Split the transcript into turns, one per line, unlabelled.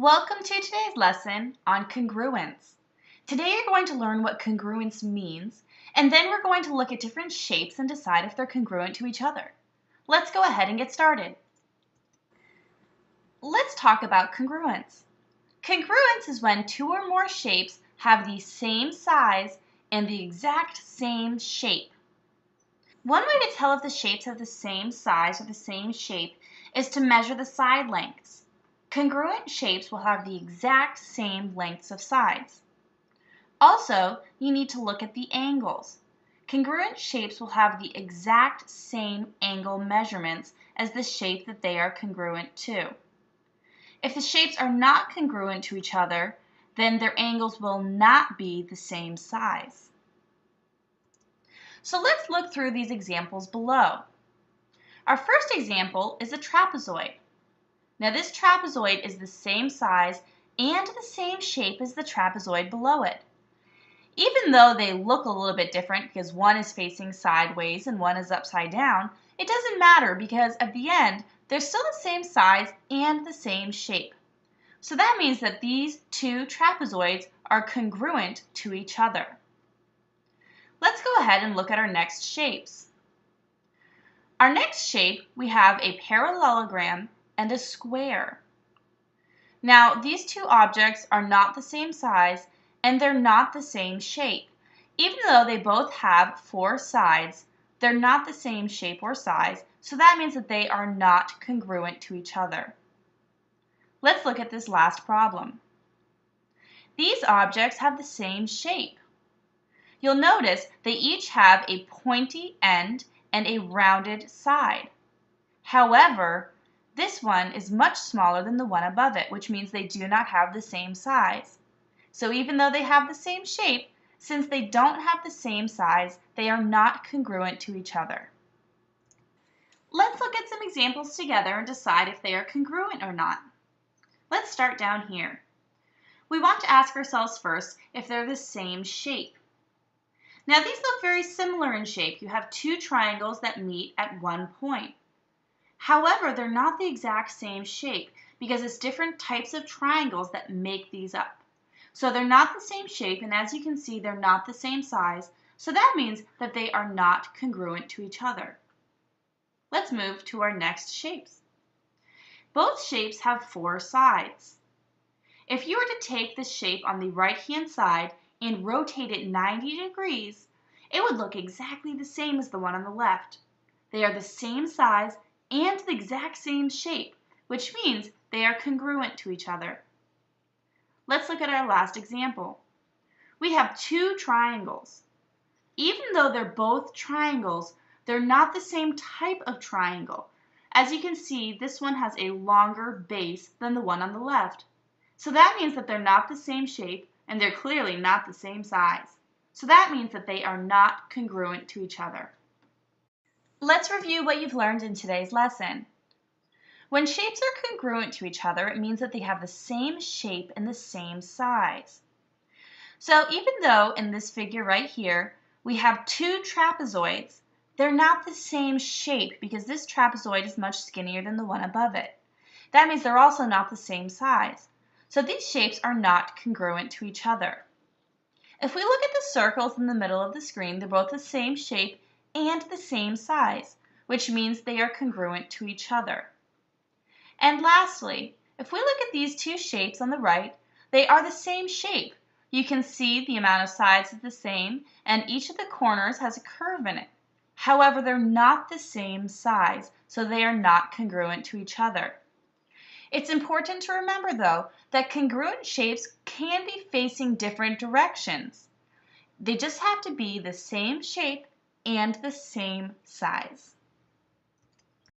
Welcome to today's lesson on congruence. Today you're going to learn what congruence means, and then we're going to look at different shapes and decide if they're congruent to each other. Let's go ahead and get started. Let's talk about congruence. Congruence is when two or more shapes have the same size and the exact same shape. One way to tell if the shapes have the same size or the same shape is to measure the side lengths. Congruent shapes will have the exact same lengths of sides. Also, you need to look at the angles. Congruent shapes will have the exact same angle measurements as the shape that they are congruent to. If the shapes are not congruent to each other, then their angles will not be the same size. So let's look through these examples below. Our first example is a trapezoid. Now this trapezoid is the same size and the same shape as the trapezoid below it. Even though they look a little bit different because one is facing sideways and one is upside down, it doesn't matter because at the end, they're still the same size and the same shape. So that means that these two trapezoids are congruent to each other. Let's go ahead and look at our next shapes. Our next shape, we have a parallelogram and a square. Now, these two objects are not the same size and they're not the same shape. Even though they both have four sides, they're not the same shape or size, so that means that they are not congruent to each other. Let's look at this last problem. These objects have the same shape. You'll notice they each have a pointy end and a rounded side. However, this one is much smaller than the one above it, which means they do not have the same size. So even though they have the same shape, since they don't have the same size, they are not congruent to each other. Let's look at some examples together and decide if they are congruent or not. Let's start down here. We want to ask ourselves first if they're the same shape. Now these look very similar in shape. You have two triangles that meet at one point. However, they're not the exact same shape because it's different types of triangles that make these up. So they're not the same shape, and as you can see, they're not the same size, so that means that they are not congruent to each other. Let's move to our next shapes. Both shapes have four sides. If you were to take the shape on the right-hand side and rotate it 90 degrees, it would look exactly the same as the one on the left. They are the same size and the exact same shape, which means they are congruent to each other. Let's look at our last example. We have two triangles. Even though they're both triangles, they're not the same type of triangle. As you can see, this one has a longer base than the one on the left. So that means that they're not the same shape and they're clearly not the same size. So that means that they are not congruent to each other. Let's review what you've learned in today's lesson. When shapes are congruent to each other, it means that they have the same shape and the same size. So even though in this figure right here, we have two trapezoids, they're not the same shape because this trapezoid is much skinnier than the one above it. That means they're also not the same size. So these shapes are not congruent to each other. If we look at the circles in the middle of the screen, they're both the same shape and the same size, which means they are congruent to each other. And lastly, if we look at these two shapes on the right, they are the same shape. You can see the amount of sides is the same, and each of the corners has a curve in it. However, they're not the same size, so they are not congruent to each other. It's important to remember, though, that congruent shapes can be facing different directions. They just have to be the same shape and the same size.